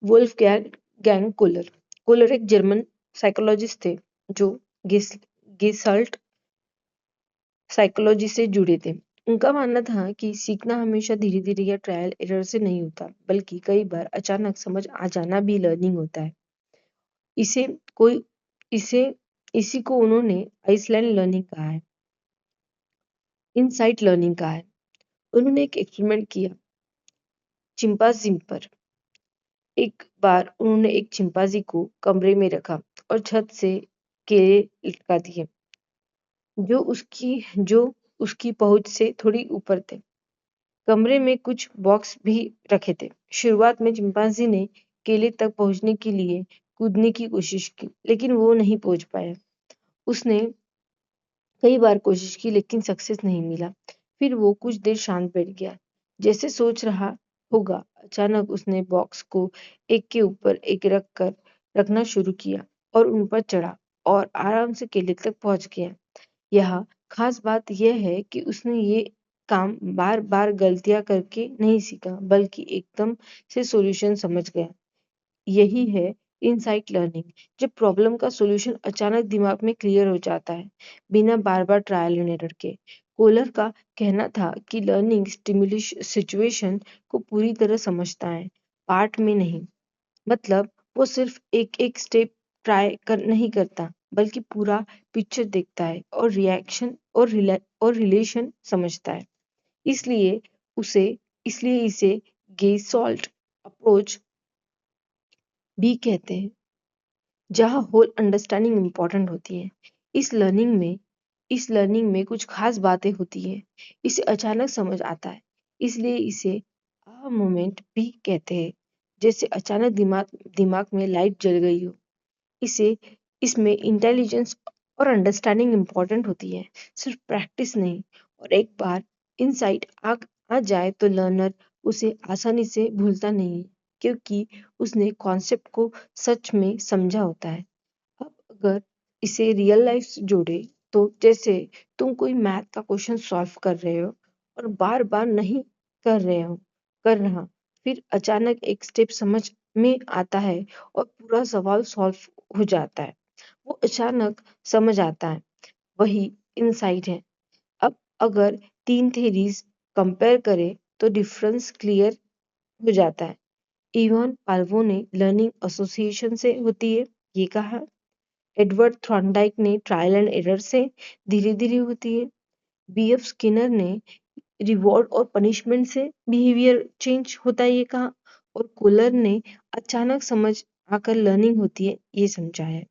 Wolfgang Kohler. Kohler एक German psychologist थे जो गेस्टाल्ट साइकोलॉजी से जुड़े थे। उनका मानना था कि सीखना हमेशा धीरे धीरे या ट्रायल एरर से नहीं होता, बल्कि कई बार अचानक समझ आ जाना भी लर्निंग होता है। इसे कोई इसे इसी को उन्होंने आइसलैंड लर्निंग कहा है, इनसाइट लर्निंग कहा है। उन्होंने एक एक्सपेरिमेंट किया चिंपांजी पर। एक बार उन्होंने एक चिंपांजी को कमरे में रखा और छत से केले लटका दिए जो उसकी पहुंच से थोड़ी ऊपर थे। कमरे में कुछ बॉक्स भी रखे थे। शुरुआत में चिंपांजी ने केले तक पहुंचने के लिए कूदने की कोशिश की, लेकिन वो नहीं पहुंच पाया। उसने कई बार कोशिश की, लेकिन सक्सेस नहीं मिला। फिर वो कुछ देर शांत बैठ गया, जैसे सोच रहा होगा। अचानक उसने बॉक्स को एक के ऊपर एक रखना शुरू किया और उन पर चढ़ा और आराम से केले तक पहुंच गया। यहाँ खास बात यह है कि उसने ये काम बार बार गलतियां करके नहीं सीखा, बल्कि एकदम से सॉल्यूशन समझ गया। यही है इनसाइट लर्निंग, जब प्रॉब्लम का सॉल्यूशन अचानक दिमाग में क्लियर हो जाता है, बिना बार बार ट्रायल एंड एरर के। कोलर का कहना था कि लर्निंग स्टिमुलस सिचुएशन को पूरी तरह समझता है, पार्ट में नहीं। मतलब वो सिर्फ एक एक स्टेप नहीं करता, बल्कि पूरा पिक्चर देखता है और रिएक्शन और रिलेशन समझता है। इसलिए उसे इसलिए इसे गेसॉल्ट अप्रोच भी कहते हैं, जहाँ होल अंडरस्टैंडिंग इम्पोर्टेंट होती है। इस लर्निंग में इस लर्निंग में कुछ खास बातें होती हैं। इसे अचानक समझ आता है, इसलिए इसे आ मोमेंट भी कहते हैं। जैसे अचानक दिमाग में लाइट जल गई हो। इसे इसमें इंटेलिजेंस और अंडरस्टैंडिंग इम्पोर्टेंट होती है, सिर्फ प्रैक्टिस नहीं। और एक बार इनसाइट आ जाए तो लर्नर उसे आसानी से भूलता नहीं है, क्योंकि उसने कॉन्सेप्ट को सच में समझा होता है। अब अगर इसे रियल लाइफ से जोड़े, तो जैसे तुम कोई मैथ का क्वेश्चन सॉल्व कर रहे हो और बार बार नहीं कर रहा, फिर अचानक एक स्टेप समझ में आता है और पूरा सवाल सॉल्व हो जाता है। वो अचानक समझ आता है, वही इनसाइट है। अब अगर तीन थेरीज कंपेयर करें तो डिफरेंस क्लियर हो जाता है। इवान पाल्वो ने लर्निंग एसोसिएशन से होती है ये कहा। एडवर्ड थॉर्नडाइक ने ट्रायल एंड एरर से धीरे धीरे होती है। बीएफ स्किनर ने रिवॉर्ड और पनिशमेंट से बिहेवियर चेंज होता है ये कहा। और कोलर ने अचानक समझ आकर लर्निंग होती है ये समझा है।